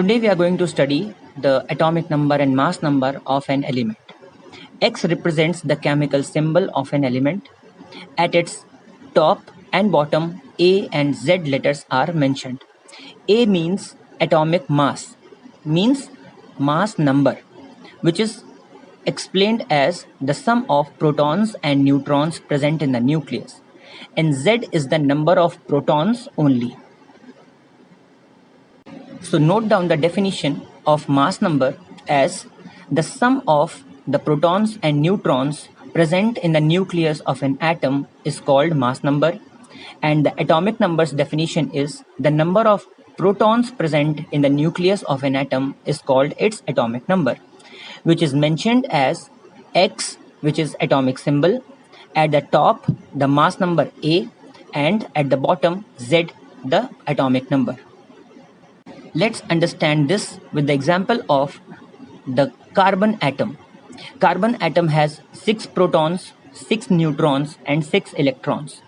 Today we are going to study the atomic number and mass number of an element. X represents the chemical symbol of an element. At its top and bottom, A and Z letters are mentioned. A means atomic mass, means mass number, which is explained as the sum of protons and neutrons present in the nucleus. And Z is the number of protons only. So note down the definition of mass number as the sum of the protons and neutrons present in the nucleus of an atom is called mass number, and the atomic number's definition is the number of protons present in the nucleus of an atom is called its atomic number, which is mentioned as X, which is atomic symbol, at the top the mass number A, and at the bottom Z, the atomic number. Let's understand this with the example of the carbon atom. Carbon atom has 6 protons, 6 neutrons and 6 electrons.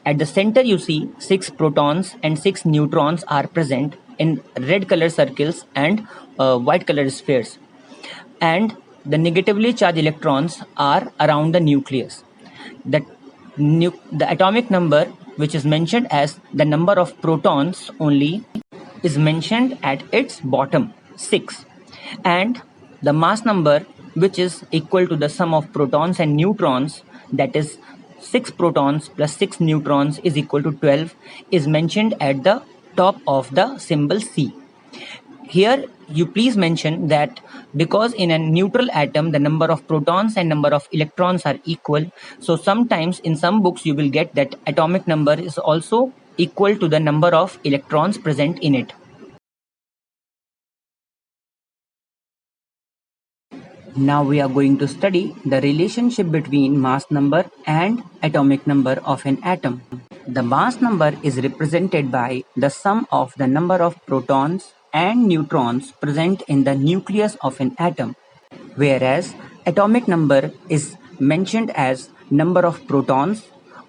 At the center you see 6 protons and 6 neutrons are present in red color circles and white color spheres. And the negatively charged electrons are around the nucleus. The atomic number, which is mentioned as the number of protons only, is mentioned at its bottom, 6, and the mass number, which is equal to the sum of protons and neutrons, that is 6 protons plus 6 neutrons is equal to 12, is mentioned at the top of the symbol C. Here you please mention that because in a neutral atom the number of protons and number of electrons are equal, so sometimes in some books you will get that atomic number is also equal to the number of electrons present in it. Now we are going to study the relationship between mass number and atomic number of an atom. The mass number is represented by the sum of the number of protons and neutrons present in the nucleus of an atom, whereas atomic number is mentioned as number of protons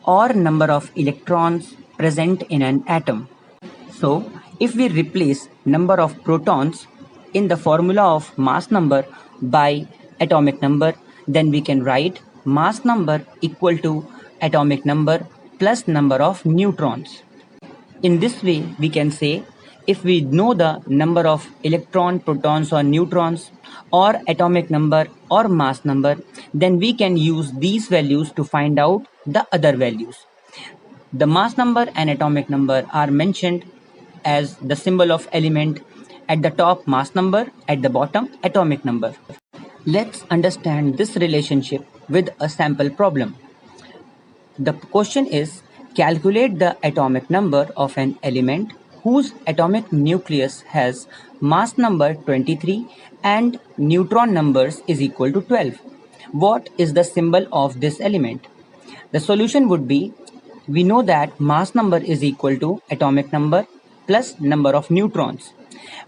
or number of electrons present in an atom. So if we replace number of protons in the formula of mass number by atomic number, then we can write mass number equal to atomic number plus number of neutrons. In this way we can say, if we know the number of electron, protons or neutrons or atomic number or mass number, then we can use these values to find out the other values. The mass number and atomic number are mentioned as the symbol of element. At the top mass number, at the bottom atomic number. Let's understand this relationship with a sample problem. The question is, calculate the atomic number of an element whose atomic nucleus has mass number 23 and neutron numbers is equal to 12. What is the symbol of this element? The solution would be, we know that mass number is equal to atomic number plus number of neutrons.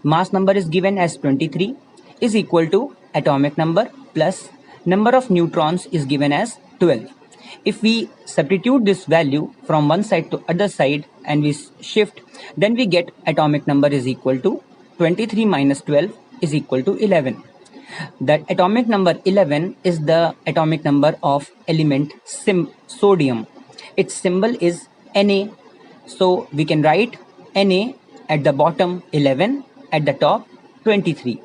Mass number is given as 23 is equal to atomic number plus number of neutrons is given as 12. If we substitute this value from one side to other side and we shift, then we get atomic number is equal to 23 minus 12 is equal to 11. The atomic number 11 is the atomic number of element sodium. Its symbol is Na. So we can write Na at the bottom 11, at the top 23.